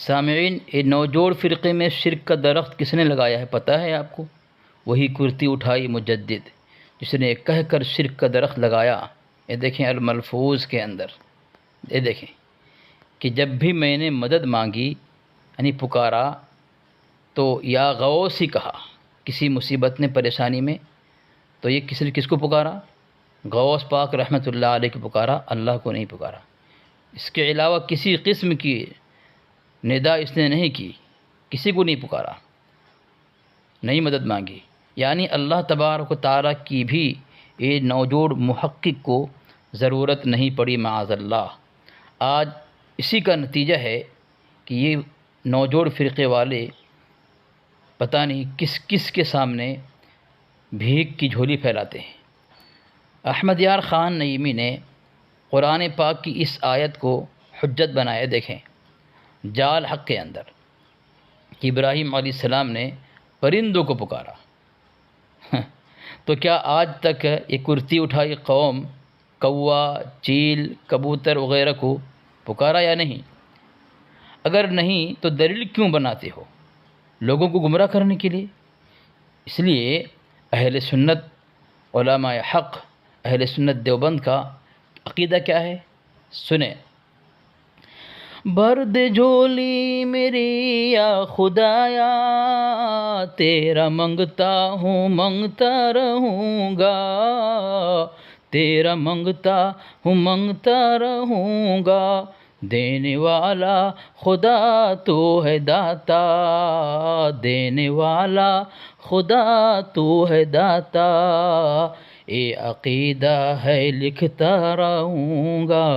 سامعین، یہ نوجوڑ فرقے میں شرک کا درخت کس نے لگایا ہے پتہ ہے آپ کو؟ وہی کرتی اٹھائی مجدد جس نے کہہ کر شرک کا درخت لگایا۔ یہ دیکھیں الملفوظ کے اندر، یہ دیکھیں کہ جب بھی میں نے مدد مانگی یعنی پکارا تو یا غوث ہی کہا، کسی مصیبت نے پریشانی میں تو یہ کس کو پکارا؟ غوث پاک رحمۃ اللہ علیہ کو پکارا، اللہ کو نہیں پکارا۔ اس کے علاوہ کسی قسم کی ندا اس نے نہیں کی، کسی کو نہیں پکارا، نہیں مدد مانگی۔ یعنی اللہ تبارک و تعالیٰ کی بھی یہ نوجوڑ محقق کو ضرورت نہیں پڑی معاذ اللہ۔ آج اسی کا نتیجہ ہے کہ یہ نوجوڑ فرقے والے پتہ نہیں کس کس کے سامنے بھیک کی جھولی پھیلاتے ہیں۔ احمد یار خان نعیمی نے قرآن پاک کی اس آیت کو حجت بنایا۔ دیکھیں جال حق کے اندر کہ ابراہیم علیہ السلام نے پرندوں کو پکارا، تو کیا آج تک یہ کرتی اٹھائی قوم کوا، چیل، کبوتر وغیرہ کو پکارا یا نہیں؟ اگر نہیں تو دلیل کیوں بناتے ہو؟ لوگوں کو گمراہ کرنے کے لیے۔ اس لیے اہل سنت، علماء حق، اہل سنت دیوبند کا عقیدہ کیا ہے؟ سنیں۔ بھر دے جھولی میری یا خدایا، تیرا منگتا ہوں منگتا رہوں گا، تیرا منگتا ہوں منگتا رہوں گا، دینے والا خدا تو ہے داتا، دینے والا خدا تو ہے داتا، اے عقیدہ ہے لکھتا رہوں گا۔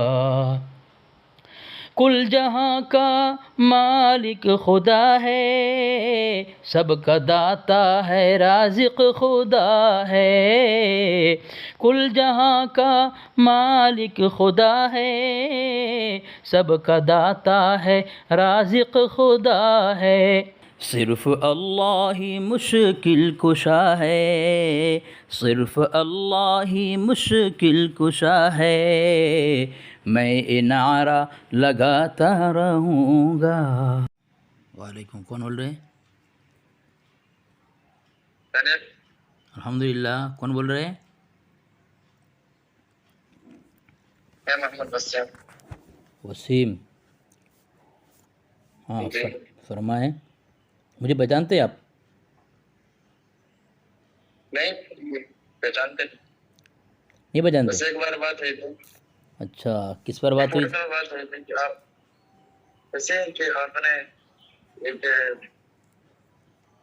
کل جہاں کا مالک خدا ہے، سب کا داتا ہے رازق خدا ہے، کل جہاں کا مالک خدا ہے، سب کا داتا ہے رازق خدا ہے، صرف اللہ ہی مشکل کشا ہے، صرف اللہ ہی مشکل کشا ہے، میں یہ نعرہ لگاتا رہوں گا۔ وعلیکم، کون بول رہے ہیں؟ الحمدللہ، کون بول رہے ہیں؟ میں محمد وسیم، ہاں فرمائیں۔ مجھے پہچانتے آپ؟ نہیں پہچانتے، نہیں پہچانتے؟ بس ایک بار بات ہوئی تھی۔ اچھا، کس پر بات ہوئی؟ بات ہوئی تھی کہ آپ ایسے کہ آپ نے ایک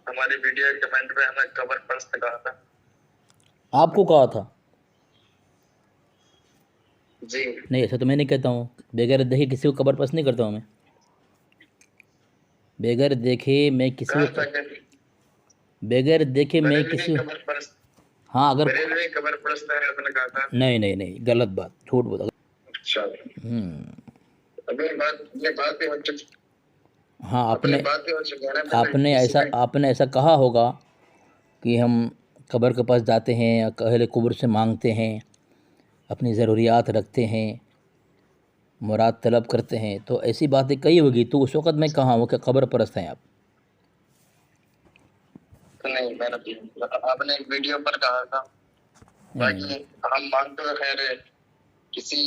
ہماری ویڈیو کمنٹ میں ہمیں قبر پرست کہا تھا۔ آپ کو کہا تھا؟ جی نہیں، ایسا تو میں نہیں کہتا ہوں، بغیر دیکھے کسی کو قبر پرست نہیں کرتا ہوں میں، بغیر دیکھے میں کسی کو، بغیر دیکھے میں کسی، ہاں اگر قبر پرست ہے آپ نے کہا تھا۔ نہیں غلط بات، جھوٹ بولا۔ اچھا، ابھی بات بھی ہو چکی، ہاں آپ نے ایسا کہا ہوگا کہ ہم قبر کے پاس جاتے ہیں، اہل قبر سے مانگتے ہیں، اپنی ضروریات رکھتے ہیں، مراد طلب کرتے ہیں، تو ایسی باتیں کہی ہوگی، تو اس وقت میں کہا ہوں کہ قبر پرست ہیں آپ؟ نہیں، میں نے آپ نے ایک ویڈیو پر کہا تھا، باقی ہم مانگتے ہوئے خیر کسی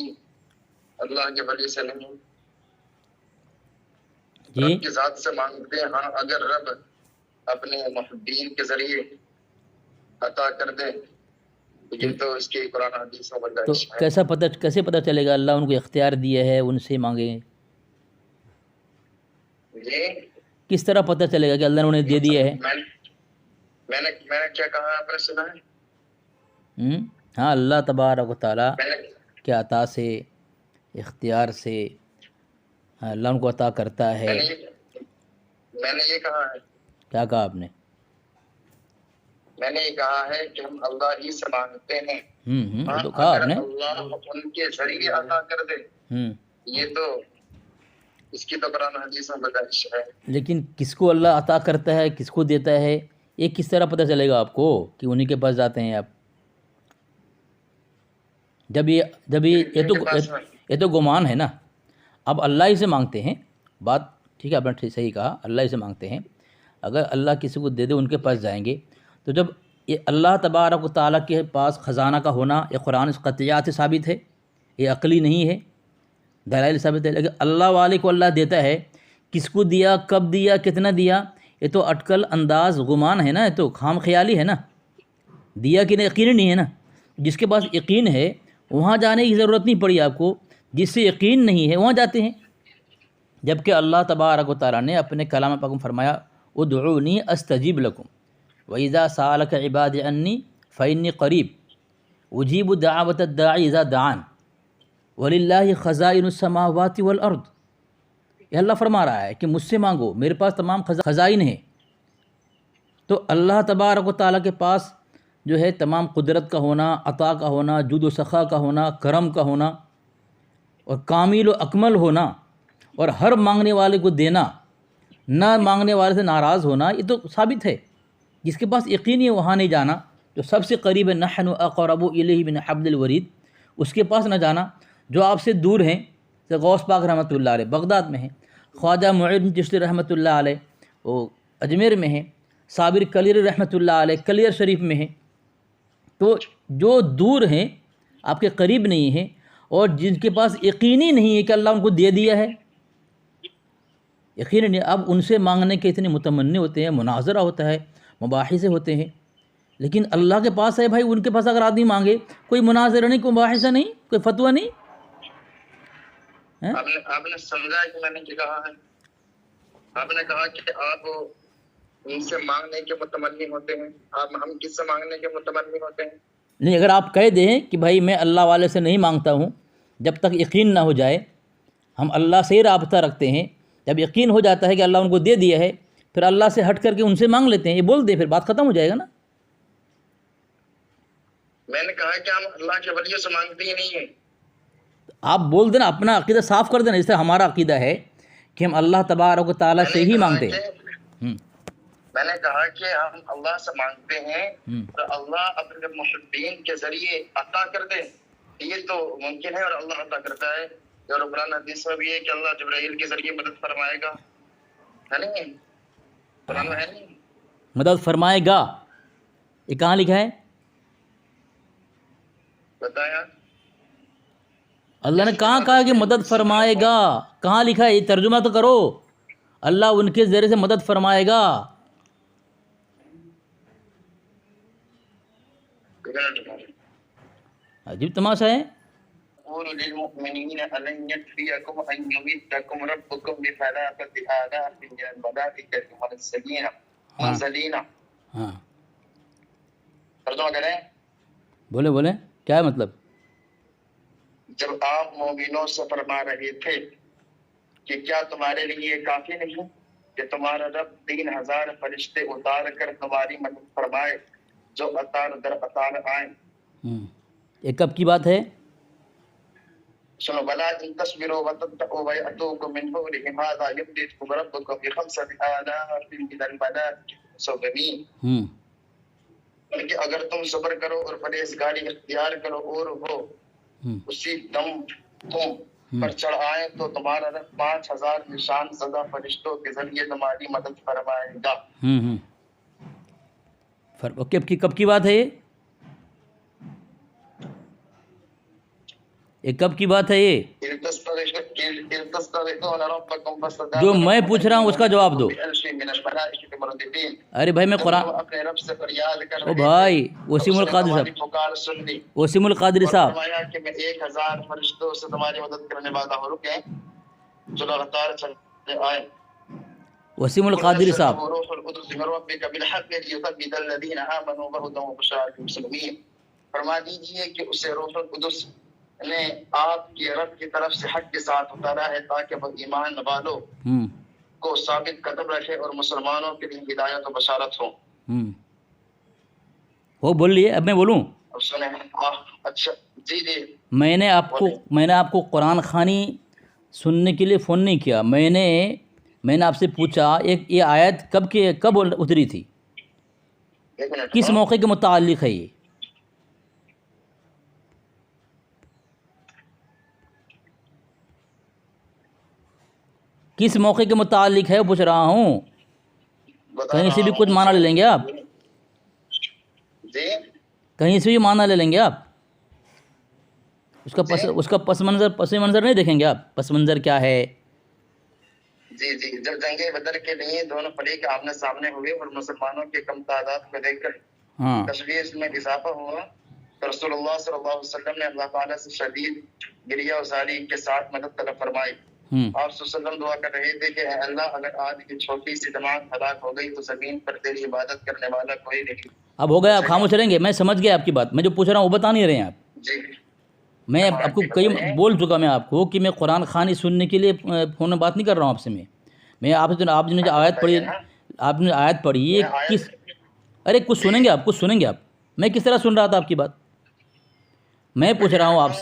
اللہ کے ولی سے نہیں، رب کی ذات سے مانگتے ہیں۔ ہاں اگر رب اپنے محبین کے ذریعے عطا کر دے یہ تو اس کی قرآن حدیث میں گنجائش ہے۔ کیسے پتہ چلے گا اللہ ان کو اختیار دیا ہے ان سے مانگیں؟ جی کس طرح پتہ چلے گا کہ اللہ نے انہیں دے دیا ہے؟ میں نے کیا کہا آپ نے سنا ہے؟ ہاں، اللہ تبارک و تعالیٰ کے عطا سے، اختیار سے اللہ ان کو عطا کرتا ہے۔ میں نے یہ کہا ہے۔ کیا کہا آپ نے؟ میں نے یہ کہا ہے کہ ہم اللہ ہی سے مانگتے ہیں۔ تو کہا آپ نے اللہ ان کے ذریعے عطا کر دے یہ تو اس کی تو قرآن حدیث میں گنجائش ہے۔ لیکن کس کو اللہ عطا کرتا ہے، کس کو دیتا ہے، یہ کس طرح پتہ چلے گا آپ کو کہ انہی کے پاس جاتے ہیں آپ؟ جب یہ تو گمان ہے نا، اب اللہ ہی سے مانگتے ہیں، بات ٹھیک ہے، آپ نے صحیح کہا، اللہ ہی سے مانگتے ہیں. اگر اللہ کسی کو دے دے ان کے پاس جائیں گے. تو جب یہ اللہ تبارک و تعالیٰ کے پاس خزانہ کا ہونا یہ قرآن قطعیات سے ثابت ہے، یہ عقلی نہیں ہے، دلائل ثابت ہے. لیکن اللہ والے کو اللہ دیتا ہے، کس کو دیا، کب دیا، کتنا دیا، یہ تو اٹکل انداز گمان ہے نا، یہ تو خام خیالی ہے نا. دیا کہ نہیں یقین نہیں ہے نا. جس کے پاس یقین ہے وہاں جانے کی ضرورت نہیں پڑی آپ کو، جس سے یقین نہیں ہے وہاں جاتے ہیں. جبکہ اللہ تبارک و تعالیٰ نے اپنے کلام پاک میں فرمایا ادعونی استجیب لکم وَإِذَا سَأَلَكَ عِبَادِ عَنِّي فَإِنِّي قَرِيبٌ اجیب دعوت الداعی اذا دعان وَلِلَّهِ خَزَائِنُ السَّمَاوَاتِ وَالْأَرْضِ. یہ اللہ فرما رہا ہے کہ مجھ سے مانگو، میرے پاس تمام خزائن ہیں. تو اللہ تبارک و تعالیٰ کے پاس جو ہے تمام قدرت کا ہونا، عطا کا ہونا، جود و سخا کا ہونا، کرم کا ہونا اور کامل و اکمل ہونا اور ہر مانگنے والے کو دینا، نہ مانگنے والے سے ناراض ہونا، یہ تو ثابت ہے. جس کے پاس یقین ہے وہاں نہیں جانا. جو سب سے قریب ہے نحن اقرب الیہ من حبل الورید، اس کے پاس نہ جانا. جو آپ سے دور ہیں، جیسے غوث پاک رحمۃ اللہ علیہ بغداد میں ہیں، خواجہ معین چشتی رحمۃ اللہ علیہ وہ اجمیر میں ہیں، صابر کلیر رحمۃ اللہ علیہ کلیر شریف میں ہیں. تو جو دور ہیں آپ کے قریب نہیں ہیں، اور جن کے پاس یقینی نہیں ہے کہ اللہ ان کو دے دیا ہے، یقینی نہیں، اب ان سے مانگنے کے اتنے متمنی ہوتے ہیں، مناظرہ ہوتا ہے، مباحثے ہوتے ہیں. لیکن اللہ کے پاس ہے بھائی، ان کے پاس اگر آدمی مانگے، کوئی مناظرہ نہیں، کوئی مباحثہ نہیں، کوئی فتویٰ نہیں. آپ نے سمجھا کہ میں نے کیا کہا ہے؟ آپ نے کہا کہ آپ ان سے مانگنے کے متمنی ہوتے ہیں. ہم کس سے مانگنے کے متمنی ہوتے ہیں؟ نہیں، اگر آپ کہہ دیں کہ بھائی میں اللہ والے سے نہیں مانگتا ہوں جب تک یقین نہ ہو جائے، ہم اللہ سے ہی رابطہ رکھتے ہیں، جب یقین ہو جاتا ہے کہ اللہ ان کو دے دیا ہے پھر اللہ سے ہٹ کر کے ان سے مانگ لیتے ہیں، یہ بول دے، پھر بات ختم ہو جائے گا نا. میں نے کہا کہ ہم اللہ کے ولیوں سے مانگتے ہی نہیں ہیں. آپ بول دینا، اپنا عقیدہ صاف کر دینا. جیسے ہمارا عقیدہ ہے کہ ہم اللہ تبارک و تعالیٰ سے ہی مانگتے ہیں. میں نے کہا کہ ہم اللہ سے مانگتے ہیں تو اللہ اپنے محبین کے ذریعے عطا کر دے، یہ تو ممکن ہے، اور اللہ عطا کرتا ہے. اور قرآن حدیث میں بھی ہے کہ اللہ جبرائیل کے ذریعے مدد فرمائے گا، ہے نہیں؟ قرآن میں ہے نہیں؟ مدد فرمائے گا، یہ کہاں لکھا ہے؟ بتایا اللہ نے کہاں کہا کہ مدد فرمائے گا؟ کہاں لکھا ہے؟ یہ ترجمہ تو کرو. اللہ ان کے ذریعے سے مدد فرمائے گا. عجیب تماشا ہے. قولوا للمؤمنین الن یکفیکم ان یمدکم ربکم بثلاثۃ آلاف من الملائکۃ منزلین. ہاں ترجمہ کریں. بولے کیا ہے مطلب؟ جب آپ مومنوں سے فرما رہے تھے کہ کیا تمہارے لیے کافی نہیں کہ تمہارا رب 3000 فرشتے اتار کر تمہاری مدد فرمائے جو اطار در اطار آئیں. یہ کب کی بات ہے؟ سنو، بلا ان تصبروا وتتقوا ويأتوكم من فورهم هذا يمددكم ربكم ب5 آلاف من الملائكة مسومين. کہ اگر تم صبر کرو اور پرہیزگاری اختیار کرو اور وہ اسی دم تم پر چڑھ آئے تو تمہارا رب 5000 نشان زدہ فرشتوں کے ذریعے تمہاری مدد فرمائے گا. کب کی بات ہے یہ کب کی بات ہے یہ؟ جو میں پوچھ رہا ہوں اس کا جواب دو. ارے بھائی میں قرآن، اپنے رب سے فریاد کر او بھائی وسیم القادری صاحب، وسیم القادری صاحب، فرمایا کہ میں 1000 فرشتوں سے تمہاری مدد کرنے والا ہوں، رکیں جو لگاتار چلتے آئے. وسیم القادری صاحب، فرما دیجئے کہ اسے روح القدس نے آپ کی رب کی طرف سے حق کے ساتھ اتارا ہے تاکہ وہ ایمان والوں کو ثابت قدم رکھے اور مسلمانوں کے لیے ہدایت و بشارت ہو. وہ بول لیے، اب میں بولوں؟ اب سنیں. اچھا جی. میں نے آپ کو قرآن خوانی سننے کے لیے فون نہیں کیا. میں نے آپ سے پوچھا یہ آیت کب اتری تھی، کس موقع کے متعلق ہے یہ؟ کس موقع کے متعلق ہے پوچھ رہا ہوں، کہیں سے بھی کچھ معنی لے لیں گے آپ، جی کہیں سے بھی معنی لے لیں گے آپ، اس کا پس منظر نہیں دیکھیں گے آپ، پس منظر کیا ہے؟ جی جی جب جنگ بدر کے لیے دونوں فریق آمنے سامنے ہوئے اور مسلمانوں کی کم تعداد کو دیکھ کر ہاں تشویش میں اضافہ ہوا تو رسول اللہ صلی اللہ علیہ وسلم نے اللہ تعالیٰ سے شدید گریہ وزاری کے ساتھ مدد طلب فرمائی. آپ صلی اللہ علیہ وسلم دعا کر رہے تھے کہ اے اللہ اگر آج کی چھوٹی سی جماعت ہلاک ہو گئی تو زمین پر تیری عبادت کرنے والا کوئی نہیں. اب ہو گیا، آپ خاموش رہیں گے؟ میں سمجھ گیا آپ کی بات، میں جو پوچھ رہا ہوں وہ بتا نہیں رہے ہیں آپ. جی میں آپ کو کئی بول چکا میں آپ کو کہ میں قرآن خوانی سننے کے لیے فون میں بات نہیں کر رہا ہوں آپ سے. میں آپ سے آپ نے جو آیت پڑھی، آپ نے آیت پڑھی یہ کس، ارے کچھ سنیں گے آپ، کچھ سنیں گے آپ. میں کس طرح سن رہا تھا آپ کی بات؟ میں پوچھ رہا ہوں آپ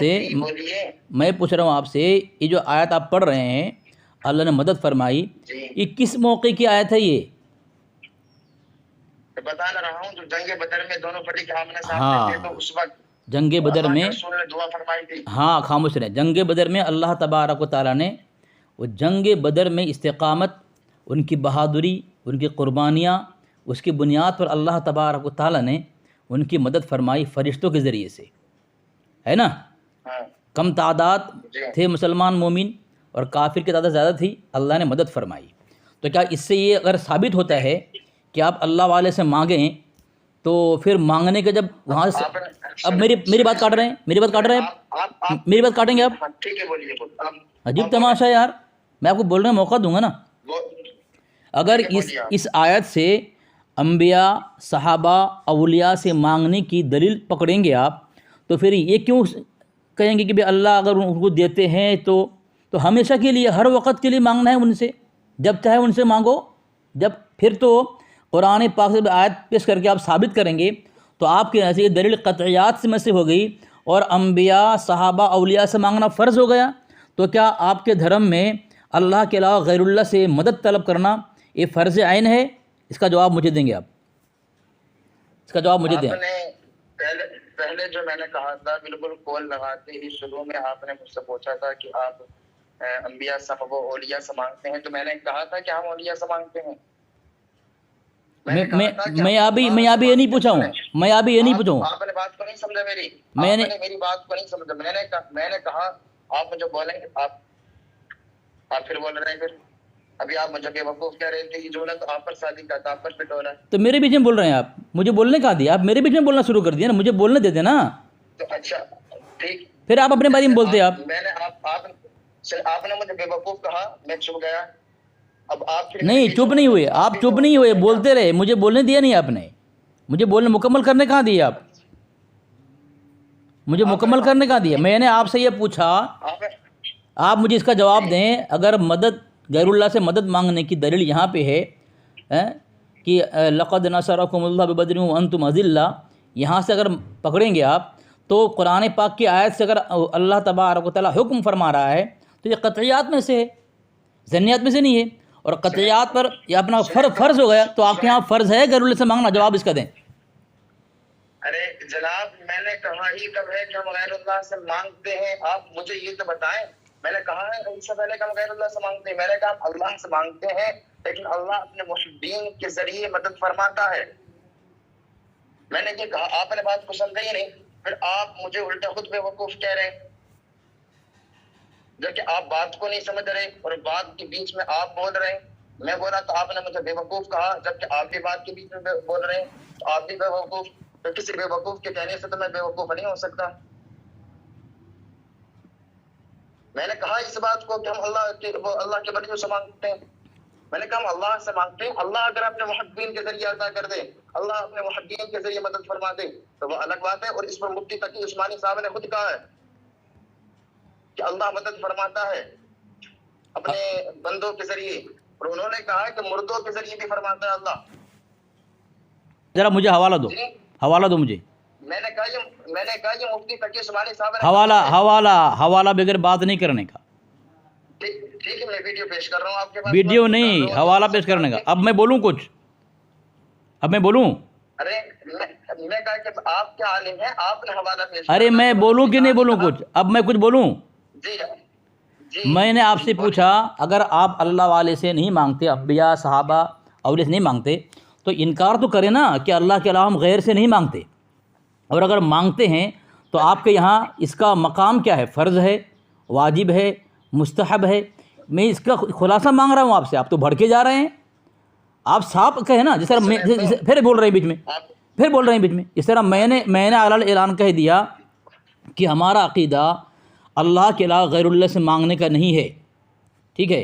سے، یہ جو آیت آپ پڑھ رہے ہیں اللہ نے مدد فرمائی، یہ کس موقع کی آیت ہے؟ یہ بتا رہا ہوں جو جنگ بدر میں دونوں فریق آمنے سامنے تھے تو اس وقت جنگ بدر میں، رسول نے دعا فرمائی تھی. ہاں خاموش رہیں. جنگ بدر میں اللہ تبارک و تعالیٰ نے وہ جنگ بدر میں استقامت، ان کی بہادری، ان کی قربانیاں، اس کی بنیاد پر اللہ تبارک و تعالیٰ نے ان کی مدد فرمائی فرشتوں کے ذریعے سے، ہے نا. کم تعداد تھے مسلمان مومن اور کافر کی تعداد زیادہ تھی، اللہ نے مدد فرمائی. تو کیا اس سے یہ اگر ثابت ہوتا ہے کہ آپ اللہ والے سے مانگیں تو پھر مانگنے کے جب وہاں سے، اب میری بات کاٹ رہے ہیں، میری بات کاٹیں گے آپ؟ عجیب تماشا یار، میں آپ کو بولنے کا موقع دوں گا نا. اگر اس آیت سے انبیاء، صحابہ، اولیاء سے مانگنے کی دلیل پکڑیں گے آپ، تو پھر یہ کیوں کہیں گے کہ بھی اللہ اگر ان کو دیتے ہیں تو ہمیشہ کے لیے، ہر وقت کے لیے مانگنا ہے ان سے، جب چاہے ان سے مانگو. جب پھر تو قرآن پاک سے آیت پیش کر کے آپ ثابت کریں گے تو آپ کے یہاں سے یہ دلیل قطعیات میں سے ہو گئی اور انبیاء، صحابہ، اولیاء سے مانگنا فرض ہو گیا. تو کیا آپ کے دھرم میں اللہ کے علاوہ غیر اللہ سے مدد طلب کرنا یہ فرض عین ہے؟ اس کا جواب مجھے دیں گے آپ، اس کا جواب مجھے دیں. پہلے جو میں نے کہا تھا بالکل کول لگاتے ہی شروع میں آپ نے مجھ سے پوچھا تھا کہ آپ انبیاء، صحابہ، اولیاء سے مانگتے ہیں، تو میں نے کہا تھا کہ ہم اولیاء سے مانگتے ہیں. میں ابھی یہ نہیں پوچھا ہوں، آپ نے بات کو نہیں سمجھا میری، میری بات کو نہیں سمجھا. میں نے کہا آپ مجھے بولیں گے، آپ پھر بول رہے ہیں، پھر ابھی آپ مجھے بے وقوف کہہ رہے تھے، یہ جو تو آپ پر شادی کا تھا، آپ پر فٹ ہو رہا ہے. تو میرے بیچ میں بول رہے ہیں آپ، مجھے بولنے کہاں دیا؟ آپ میرے بیچ میں بولنا شروع کر دیا نا، مجھے بولنے دیتے نا. تو اچھا ٹھیک، پھر آپ اپنے بارے میں بولتے ہیں. آپ نے مجھے بے وقوف کہا، میں چپ گیا. اب آپ نہیں چپ نہیں ہوئے، آپ چپ نہیں ہوئے، بولتے رہے، مجھے بولنے دیا نہیں آپ نے، مجھے بولنے مکمل کرنے کہاں دیا آپ؟ مجھے مکمل کرنے کہاں دیا؟ میں نے آپ سے یہ پوچھا، آپ مجھے اس کا جواب دیں. اگر مدد غیر اللہ سے مدد مانگنے کی دلیل یہاں پہ ہے کہ لقد نصرکم اللہ ببدر وانتم اذلہ، یہاں سے اگر پکڑیں گے آپ تو قرآن پاک کی آیت سے اگر اللہ تبارک و تعالیٰ حکم فرما رہا ہے تو یہ قطعیات میں سے ہے، ظنیات میں سے نہیں ہے. اور قطعیات پر یہ اپنا فرض ہو گیا. تو آپ کے یہاں فرض ہے غیر اللہ سے مانگنا؟ جواب اس کا دیں. ارے جناب، میں نے کہا ہی کب ہے کہ ہم غیر اللہ سے مانگتے ہیں؟ آپ مجھے یہ تو بتائیں. میں نے کہا ہے اس سے پہلے کہ ہم غیر اللہ سے مانگتے ہیں، میں نے کہا ہم اللہ سے مانگتے ہیں لیکن اللہ اپنے محبین کے ذریعے مدد فرماتا ہے. میں نے یہ کہا، آپ نے بات کو سمجھا ہی نہیں. پھر آپ مجھے الٹا خود بے وقوف کہہ رہے ہیں، جبکہ آپ بات کو نہیں سمجھ رہے اور بات کے بیچ میں آپ بول رہے ہیں. میں بولا تو آپ نے مجھے بے وقوف کہا، جبکہ آپ بھی بات کے بیچ میں بول رہے ہیں تو آپ بھی بے وقوف. تو کسی بے وقوف کے کہنے سے تو میں بے وقوف نہیں ہو سکتا. میں نے کہا اس بات کو کہ ہم اللہ کے ولیوں سے مانگتے ہیں. میں نے کہا ہم اللہ سے مانگتے ہیں، اللہ اگر اپنے محبین کے ذریعے عطا کر دے، اللہ اپنے محبین کے ذریعے مدد فرما دے تو وہ الگ بات ہے. اور اس پر مفتی تقی عثمانی صاحب نے خود کہا ہے کہ اللہ مدد فرماتا ہے اپنے بندوں کے ذریعے، اور انہوں نے کہا ہے کہ مردوں کے ذریعے بھی فرماتا ہے اللہ. ذرا مجھے حوالہ دو، حوالہ دو مجھے. میں نے کہا یہ مفتی تقی عثمانی صاحب نے حوالہ بغیر بات نہیں کرنے کا. ٹھیک ہے، میں ویڈیو پیش کر رہا ہوں آپ کے پاس. ویڈیو نہیں، حوالہ پیش کرنے کا. اب میں بولوں کچھ؟ اب میں بولوں؟ ارے میں کہا کہ آپ کیا عالم ہیں، آپ نے حوالہ پیش. ارے میں بولوں کہ نہیں بولوں کچھ؟ اب میں کچھ بولوں؟ میں نے آپ سے پوچھا اگر آپ اللہ والے سے نہیں مانگتے، انبیاء صحابہ اولیاء سے نہیں مانگتے تو انکار تو کریں نا کہ اللہ کے علاوہ ہم غیر سے نہیں مانگتے، اور اگر مانگتے ہیں تو آپ کے یہاں اس کا مقام کیا ہے؟ فرض ہے، واجب ہے، مستحب ہے؟ میں اس کا خلاصہ مانگ رہا ہوں آپ سے، آپ تو بھڑکے جا رہے ہیں۔ آپ صاف کہیں نا، جس طرح میں پھر بول رہے ہیں بیچ میں اس طرح میں نے اعلان اعلان کہہ دیا کہ ہمارا عقیدہ اللہ کے علاوہ غیر اللہ سے مانگنے کا نہیں ہے، ٹھیک ہے،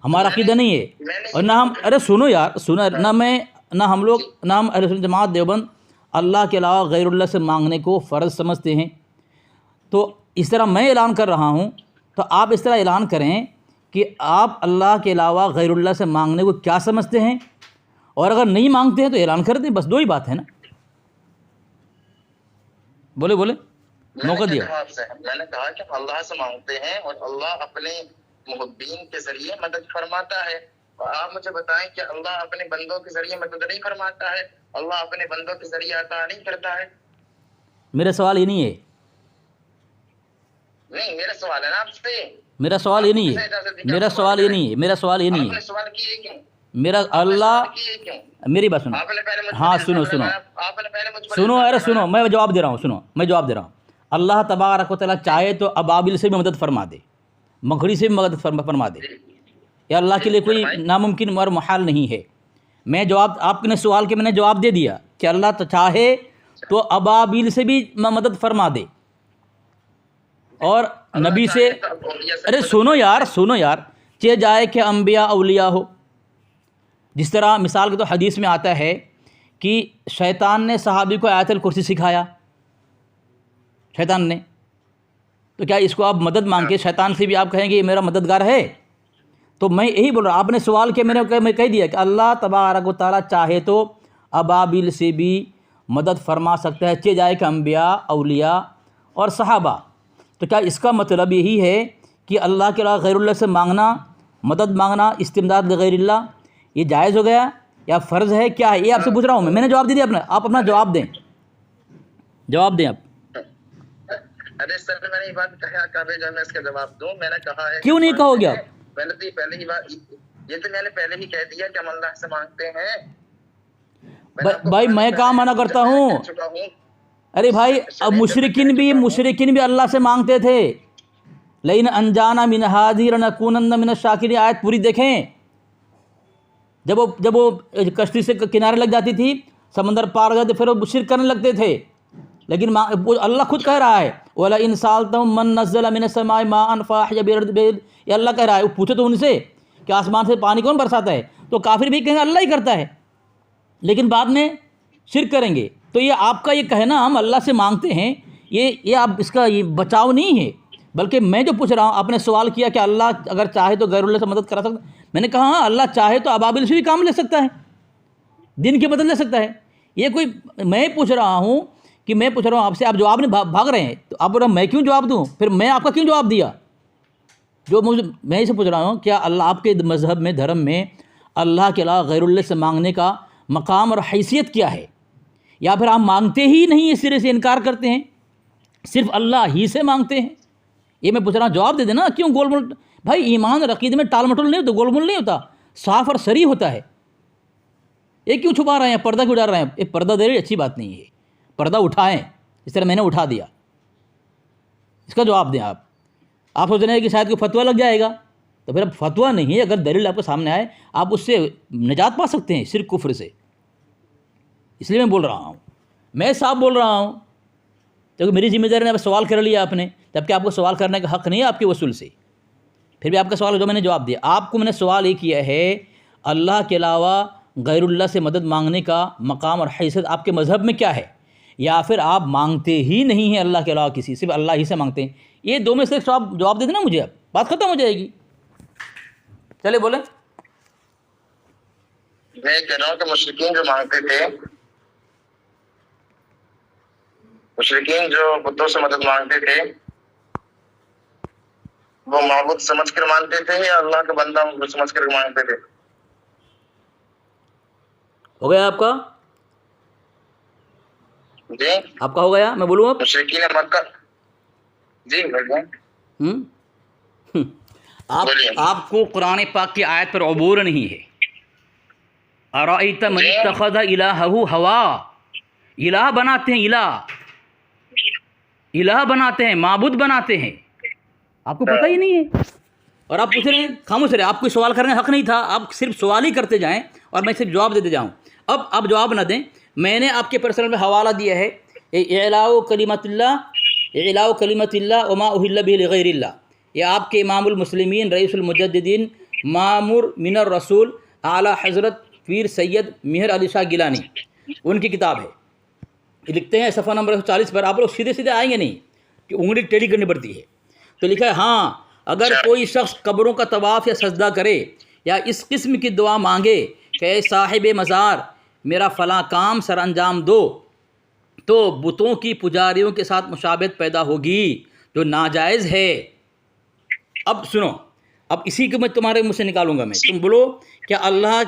ہمارا عقیدہ نہیں ہے۔ اور نہ ہم سنو نہ ہم لوگ، نہ ہم اہل سنت جماعت دیوبند اللہ کے علاوہ غیر اللہ سے مانگنے کو فرض سمجھتے ہیں۔ تو اس طرح میں اعلان کر رہا ہوں تو آپ اس طرح اعلان کریں کہ آپ اللہ کے علاوہ غیر اللہ سے مانگنے کو کیا سمجھتے ہیں، اور اگر نہیں مانگتے ہیں تو اعلان کر دیں، بس دو ہی بات ہے نا۔ بولے موقع دیا۔ میں نے کہا کہ ہم اللہ سے مانگتے ہیں اور اللہ اپنے محبین کے ذریعے مدد فرماتا ہے، اور آپ مجھے بتائیں کہ اللہ اپنے بندوں کے ذریعے مدد نہیں فرماتا ہے، اللہ اپنے بندوں کے ذریعے عطا نہیں کرتا ہے؟ میرا سوال یہ نہیں ہے، نہیں میرا سوال ہے نا آپ سے، میرا سوال یہ نہیں ہے، میرا سوال یہ نہیں ہے، میرا سوال یہ نہیں ہے، سوال کیے کیوں؟ میرا اللہ، کیوں؟ میری بات سنو، آپ نے پہلے ہاں سنو آپ نے پہلے مجھ پر ارے سنو، میں جواب دے رہا ہوں۔ اللہ تبارک و تعالیٰ چاہے تو ابابل سے بھی مدد فرما دے، مکڑی سے بھی مدد فرما دے، یا اللہ کے لیے کوئی ناممکن اور محال نہیں ہے۔ میں جواب، آپ نے سوال کے میں نے جواب دے دیا کہ اللہ تو چاہے تو ابابل سے بھی مدد فرما دے، اور نبی سے، ارے سنو یار، چہ جائے کہ انبیاء اولیاء ہو۔ جس طرح مثال کے تو حدیث میں آتا ہے کہ شیطان نے صحابی کو آیت الکرسی سکھایا، شیطان نے، تو کیا اس کو آپ مدد مانگ کے شیطان سے بھی آپ کہیں گے یہ میرا مددگار ہے؟ تو میں یہی بول رہا ہوں، آپ نے سوال کیا، میں کہہ دیا کہ اللہ تبارک و تعالیٰ چاہے تو ابابل سے بھی مدد فرما سکتا ہے، چہ جائے کہ انبیاء اولیاء اور صحابہ۔ تو کیا اس کا مطلب یہی ہے کہ اللہ کے علاوہ غیر اللہ سے مانگنا، مدد مانگنا، استمداد لغیر اللہ، یہ جائز ہو گیا یا فرض ہے، کیا ہے؟ یہ آپ سے پوچھ رہا ہوں میں نے جواب دے دیا آپ اپنا جواب دیں آپ۔ ارے سر میں نے یہ بات کہا کبھی جب میں اس کا جواب دوں، میں نے کہا ہے کیوں نہیں کہو گے آپ؟ پہلے ہی بات یہ تو میں نے پہلے ہی کہہ دیا کہ ہم اللہ سے مانگتے ہیں۔ بھائی میں کہاں منع کرتا ہوں؟ ارے بھائی اب مشرکین بھی اللہ سے مانگتے تھے، لئن انجانا من ہذہ لنکونن من الشاکرین، آیت پوری دیکھیں۔ جب وہ کشتی سے کنارے لگ جاتی تھی، سمندر پار ہو جاتے، پھر وہ شرک کرنے لگتے تھے، لیکن اللہ خود کہہ رہا ہے وَلَئِن سَأَلْتَهُم مَّن نَّزَّلَ مِنَ السَّمَاءِ مَاءً فَأَحْيَا بِهِ الْأَرْضَ بِإِذْنِهِ، یہ اللہ کہہ رہا ہے، وہ پوچھو تو ان سے کہ آسمان سے پانی کون برساتا ہے، تو کافر بھی کہیں گے اللہ ہی کرتا ہے، لیکن بعد میں شرک کریں گے۔ تو یہ آپ کا یہ کہنا ہم اللہ سے مانگتے ہیں، یہ آپ اس کا یہ بچاؤ نہیں ہے، بلکہ میں جو پوچھ رہا ہوں، آپ نے سوال کیا کہ اللہ اگر چاہے تو غیر اللہ سے مدد کرا سکتا، میں نے کہا ہاں اللہ چاہے تو ابابل سے بھی کام لے سکتا ہے، دین کی مدد لے سکتا ہے۔ یہ کوئی میں پوچھ رہا ہوں آپ سے، آپ جواب نہیں بھاگ رہے ہیں، تو آپ بول رہے ہیں میں کیوں جواب دوں، پھر میں آپ کا کیوں جواب دیا؟ جو میں اسے پوچھ رہا ہوں کیا اللہ آپ کے مذہب میں، دھرم میں اللہ کے علاوہ غیر اللہ سے مانگنے کا مقام اور حیثیت کیا ہے، یا پھر آپ مانگتے ہی نہیں، اس سرے سے انکار کرتے ہیں، صرف اللہ ہی سے مانگتے ہیں؟ یہ میں پوچھ رہا ہوں، جواب دے دینا، کیوں گول مول؟ بھائی ایمان اور عقیدے میں ٹال مٹول نہیں ہوتا، گول مول نہیں ہوتا، صاف اور صریح ہوتا ہے۔ یہ کیوں چھپا رہے ہیں، پردہ کیوں ڈال رہے ہیں؟ یہ پردہ دے رہی اچھی بات نہیں ہے، پردہ اٹھائیں، اس طرح میں نے اٹھا دیا، اس کا جواب دیں۔ آپ سوچ رہے ہیں کہ شاید کوئی فتویٰ لگ جائے گا، تو پھر اب فتویٰ نہیں ہے، اگر دلیل آپ کے سامنے آئے آپ اس سے نجات پا سکتے ہیں شرک کفر سے، اس لیے میں بول رہا ہوں، میں صاحب بول رہا ہوں، کیونکہ میری ذمہ داری نے اب سوال کر لیا آپ نے، جبکہ آپ کو سوال کرنے کا حق نہیں ہے آپ کے وصول سے، پھر بھی آپ کا سوال جو میں نے جواب دیا۔ آپ کو میں نے سوال یہ کیا ہے اللہ کے علاوہ غیر اللہ سے مدد مانگنے کا مقام اور حیثیت آپ کے مذہب میں کیا ہے، یا پھر آپ مانگتے ہی نہیں ہیں اللہ کے علاوہ کسی، صرف اللہ ہی سے مانگتے ہیں؟ یہ دو میں سے جواب دے دینا مجھے، اب بات ختم ہو جائے گی۔ چلے بولیں۔ میں کہہ رہا ہوں کہ مشرکین جو مانگتے تھے، مشرکین جو بتوں سے مدد مانگتے تھے، وہ معبود سمجھ کر مانگتے تھے یا اللہ کا بندہ سمجھ کر مانگتے تھے؟ ہو گیا آپ کا؟ جی آپ کا ہو گیا، میں بولوں اب؟ مشرکین مکہ، جی آپ کو قرآن پاک کی آیت پر عبور نہیں ہے. ارأیت من اتخذ الہہ ہوا، الہ بناتے ہیں، الہ بناتے ہیں، معبود بناتے ہیں. آپ کو پتہ ہی نہیں ہے اور آپ پوچھ رہے ہیں، خاموش رہے. آپ کو سوال کرنے کا حق نہیں تھا، آپ صرف سوال ہی کرتے جائیں اور میں صرف جواب دیتے جاؤں. اب جواب نہ دیں. میں نے آپ کے پرسنل میں حوالہ دیا ہے، اعلاء کلمۃ اللہ وما اہل بہ لغیر اللہ. یہ آپ کے امام المسلمین رئیس المجددین مامور من الرسول اعلیٰ حضرت پیر سید مہر علی شاہ گیلانی، ان کی کتاب ہے. یہ لکھتے ہیں صفحہ نمبر 40 پر. آپ لوگ سیدھے سیدھے آئیں گے نہیں کہ انگلی ٹیڑھی کرنی پڑتی ہے. تو لکھا ہے ہاں اگر کوئی شخص قبروں کا طواف یا سجدہ کرے یا اس قسم کی دعا مانگے کہ اے صاحب مزار میرا فلاں کام سر انجام دو، تو بتوں کی پجاریوں کے ساتھ مشابہت پیدا ہوگی جو ناجائز ہے. اب سنو، اب اسی کو میں تمہارے منہ سے نکالوں گا. میں تم بولو کیا اللہ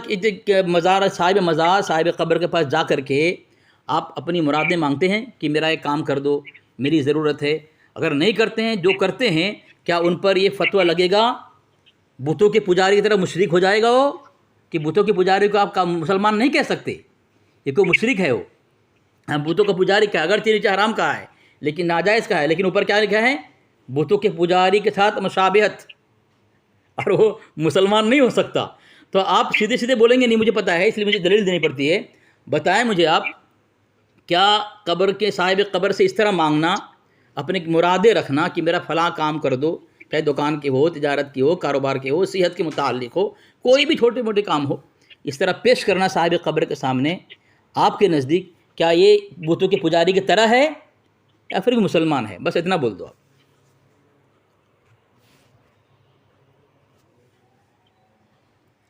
کے مزار صاحب قبر کے پاس جا کر کے آپ اپنی مرادیں مانگتے ہیں کہ میرا ایک کام کر دو، میری ضرورت ہے؟ اگر نہیں کرتے ہیں، جو کرتے ہیں، کیا ان پر یہ فتویٰ لگے گا بتوں کے پجاری کی طرح مشرک ہو جائے گا وہ؟ کہ بتوں کے پجاری کو آپ کا مسلمان نہیں کہہ سکتے، یہ کوئی مشرک ہے وہ. بتوں کا پجاری کا اگرچہ نیچے حرام کہا ہے لیکن ناجائز کا ہے، لیکن اوپر کیا لکھا ہے؟ بتوں کے پجاری کے ساتھ مشابہت، اور وہ مسلمان نہیں ہو سکتا. تو آپ سیدھے سیدھے بولیں گے نہیں مجھے پتہ ہے، اس لیے مجھے دلیل دینی پڑتی ہے. بتائیں مجھے آپ، کیا قبر کے صاحب قبر سے اس طرح مانگنا، اپنے مرادیں رکھنا کہ میرا فلاں کام کر دو، چاہے دکان کی ہو، تجارت کی ہو، کاروبار کی ہو، صحت کے متعلق ہو، کوئی بھی چھوٹے موٹے کام ہو، اس طرح پیش کرنا صاحب قبر کے سامنے، آپ کے نزدیک کیا یہ بتوں کے پجاری کی طرح ہے یا پھر مسلمان ہے؟ بس اتنا بول دو آپ.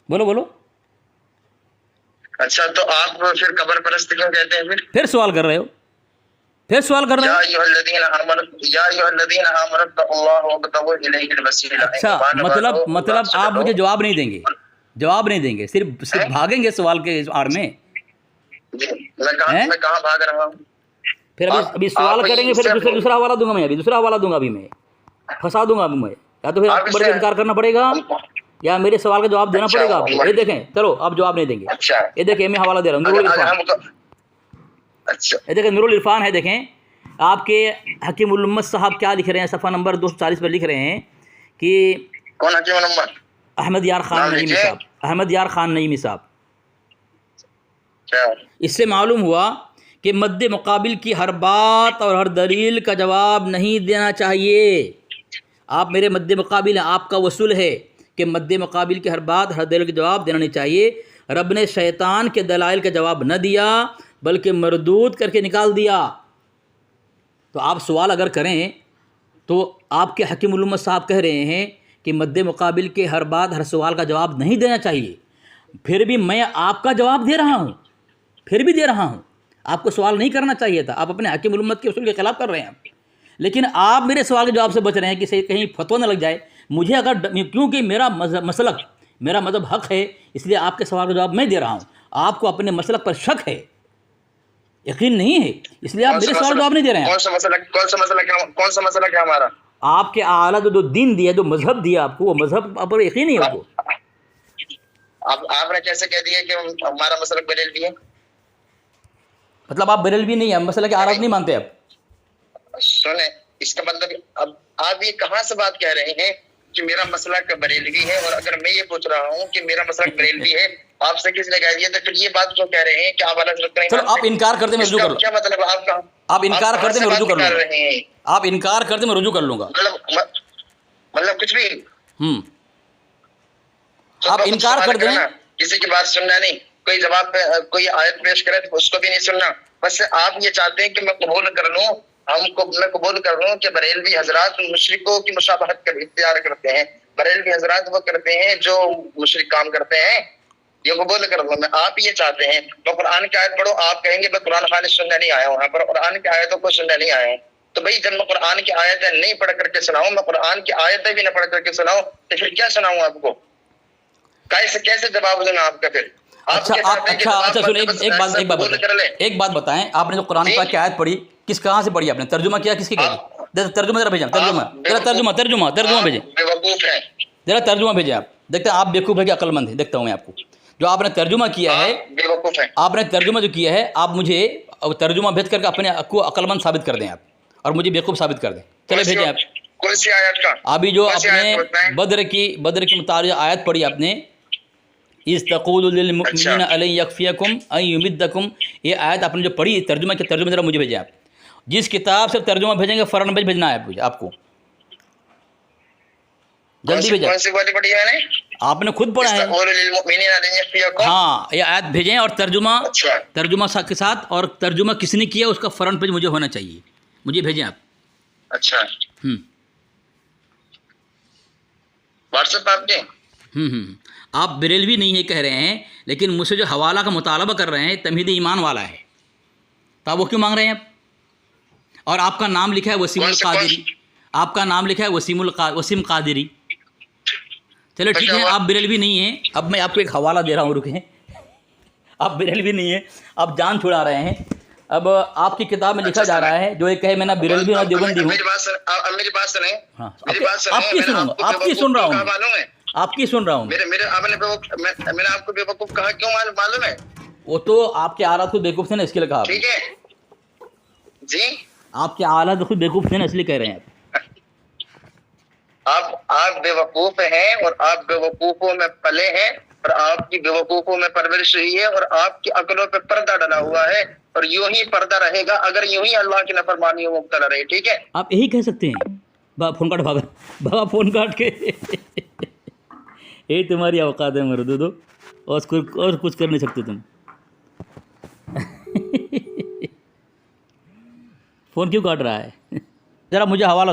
بولو. اچھا تو آپ پھر قبر پرست کیوں کہتے ہیں؟ پھر سوال کر رہے ہو. یا ایھا الذین آمنوا اتقوا اللہ وابتغوا الیہ الوسیلہ. اچھا مطلب آپ مجھے جواب نہیں دیں گے، صرف بھاگیں گے سوال کے آڑ میں. میں کہاں بھاگ رہا ہوں؟ پھر ابھی سوال کریں گے، پھر دوسرا حوالہ دوں گا. ابھی میں پھنسا دوں گا. ابھی میں یا تو پھر قبر کا انکار کرنا پڑے گا یا میرے سوال کا جواب دینا پڑے گا آپ کو. یہ دیکھیں، چلو آپ جواب نہیں دیں گے. یہ دیکھیں میں حوالہ دے رہا ہوں، نور العرفان. یہ دیکھیں نور العرفان ہے. دیکھیں آپ کے حکیم الامت صاحب کیا لکھ رہے ہیں، صفحہ نمبر 240 پر لکھ رہے ہیں کہ کون حکیم الامت؟ احمد یار خان نعیمی صاحب. اس سے معلوم ہوا کہ مد مقابل کی ہر بات اور ہر دلیل کا جواب نہیں دینا چاہیے. آپ میرے مد مقابل ہیں، آپ کا وصول ہے کہ مد مقابل کی ہر بات ہر دلیل کا جواب دینا نہیں چاہیے. رب نے شیطان کے دلائل کا جواب نہ دیا بلکہ مردود کر کے نکال دیا. تو آپ سوال اگر کریں تو آپ کے حکیم الامت صاحب کہہ رہے ہیں کہ مد مقابل کے ہر بات ہر سوال کا جواب نہیں دینا چاہیے. پھر بھی میں آپ کا جواب دے رہا ہوں، آپ کو سوال نہیں کرنا چاہیے تھا. آپ اپنے حکیم الامت کے اصول کے خلاف کر رہے ہیں، لیکن آپ میرے سوال کے جواب سے بچ رہے ہیں کہ کہیں فتویٰ نہ لگ جائے مجھے. کیونکہ میرا مسلک، میرا مذہب حق ہے، اس لیے آپ کے سوال کا جواب میں دے رہا ہوں. آپ کو اپنے مسلک پر شک ہے، یقین نہیں ہے، اس لیے آپ میرے سوال جواب نہیں دے رہے ہیں. کون سا مسئلہ ہے ہمارا؟ آپ کے اعلیٰ جو دین دیا، جو مذہب دیا آپ کو، وہ مذہب پر یقین نہیں ہے آپ کو. آپ نے کیسے کہہ دیا کہ ہمارا مسلک بریلوی ہے؟ مطلب آپ بریلوی نہیں ہے، مسئلہ کے اعراض نہیں مانتے آپ. سنیں، اس کا مطلب اب آپ یہ کہاں سے بات کہہ رہے ہیں کہ میرا مسلک بریلوی ہے، اور اگر میں یہ پوچھ رہا ہوں کہ میرا مسلک بریلوی ہے، آپ سے کس نے کہہ دیا؟ تو پھر یہ بات کیوں کہہ رہے ہیں کہ آپ اعلیٰ حضرت کا چلو آپ انکار کرتے میں رجوع کر لوں. کیا مطلب آپ انکار کرتے میں رجوع کر لوں گا. آپ انکار کرتے میں رجوع کر لوں گا. مطلب کچھ بھی آپ انکار کر دیں. کسی کی بات سننا نہیں، کوئی جواب پہ کوئی آیت پیش کرے تو اس کو بھی نہیں سننا. بس آپ یہ چاہتے ہیں کہ میں قبول کر لوں، میں قبول کر لوں کہ بریلوی حضرات مشرکوں کی مشابہت کا اختیار کرتے ہیں. بریلوی حضرات وہ کرتے ہیں جو مشرک کام کرتے ہیں، یہ قبول کر لوں میں. آپ یہ چاہتے ہیں تو قرآن کی آیت پڑھو. آپ کہیں گے میں قرآن خالص سننے نہیں آیا ہوں، یہاں پر قرآن کی آیتوں کو سننے نہیں آیا ہوں. تو بھائی جب میں قرآن کی آیتیں نہیں پڑھ کر کے سناؤں، میں قرآن کی آیتیں بھی نہ پڑھ کر کے سناؤں، تو پھر کیا سناؤں آپ کو؟ کیسے جواب دوں آپ کا پھر؟ اچھا سن، ایک بات بتائیں. آپ نے جو قرآن پاک کی آیت پڑھی، کہاں سے پڑھی آپ نے؟ ترجمہ کیا کس کی؟ ترجمہ ذرا بھیجیں، ترجمہ بھیجیں. ذرا ترجمہ بھیجیں آپ، دیکھتے ہیں آپ بیوقوف ہے کہ عقل مند ہے، دیکھتا ہوں میں آپ کو جو آپ نے ترجمہ کیا ہے، بے وقوف ہے. آپ نے ترجمہ جو کیا ہے آپ مجھے ترجمہ بھیج کر کے اپنے کو عقل مند ثابت کر دیں آپ، اور مجھے بیوقوف ثابت کر دیں. چلے بھیجیں آپ. کون سی آیت کا؟ ابھی جو کون سی آپ آیت نے کا بتائیں؟ بدر کی متعلق آیت پڑھی آپ نے، اِذ تقول للمؤمنین ألن یکفیکم ان یمدکم، یہ آیت آپ نے جو پڑھی ترجمہ کے ترجمہ ذرا مجھے بھیجیں آپ. جس کتاب سے ترجمہ بھیجیں گے فوراً بھیجنا ہے آپ کو، جلدی بھیجیں. کون سی والی پڑھی ہے نے؟ آپ نے خود پڑھا ہے. استقول للمؤمنین ألن یکفیکم. ہاں یہ آیت بھیجیں اور ترجمہ اچھا ترجمہ کے ساتھ، اور ترجمہ کس نے کیا اس کا فرنٹ پیج مجھے ہونا چاہیے، مجھے بھیجیں آپ. اچھا واٹس ایپ آپ کے؟ آپ بریلوی نہیں ہے کہہ رہے ہیں، لیکن مجھ سے جو حوالہ کا مطالبہ کر رہے ہیں تمہید ایمان والا ہے، تو آپ وہ کیوں مانگ رہے ہیں آپ؟ اور آپ کا نام لکھا ہے وسیم القادری، آپ کا نام لکھا ہے وسیم قادری. چلو ٹھیک ہے، آپ بریلوی نہیں ہیں. اب میں آپ کو ایک حوالہ دے رہا ہوں، رکیں. آپ بریلوی نہیں ہیں، آپ جان چھڑا رہے ہیں. اب آپ کی کتاب میں لکھا جا رہا ہے جو یہ کہے میں نہ بریلوی نہ دیوبندی ہوں. میری بات سنیں. ہاں میری بات سنیں. آپ کی سنوں گا، آپ کی سن رہا ہوں میں، آپ کی سن رہا ہوں. میرے آپ نے میں نے آپ کو بے وقوف کہا کیوں معلوم ہے؟ وہ تو آپ کے آلات خود بیوقوف تھے نا، اس کے لیے کہا. ٹھیک ہے جی، آپ کے آلات خود بیوقوف تھے نا، اس لیے کہہ رہے ہیں آپ بے وقوف ہیں، اور آپ بے وقوفوں میں پلے ہیں، اور آپ کی بے وقوفوں میں پرورش ہوئی ہے، اور آپ کی عقلوں پہ پردہ ڈلا ہوا ہے، اور یوں ہی پردہ رہے گا اگر یوں ہی اللہ کی نافرمانیوں میں مبتلا رہے. ٹھیک ہے، آپ یہی کہہ سکتے ہیں. فون کاٹ بھاگا فون کاٹ کے. یہی تمہاری اوقات ہے مردودو، اور کچھ کر نہیں سکتے تم. فون کیوں کاٹ رہا ہے؟ ذرا مجھے حوالہ دو.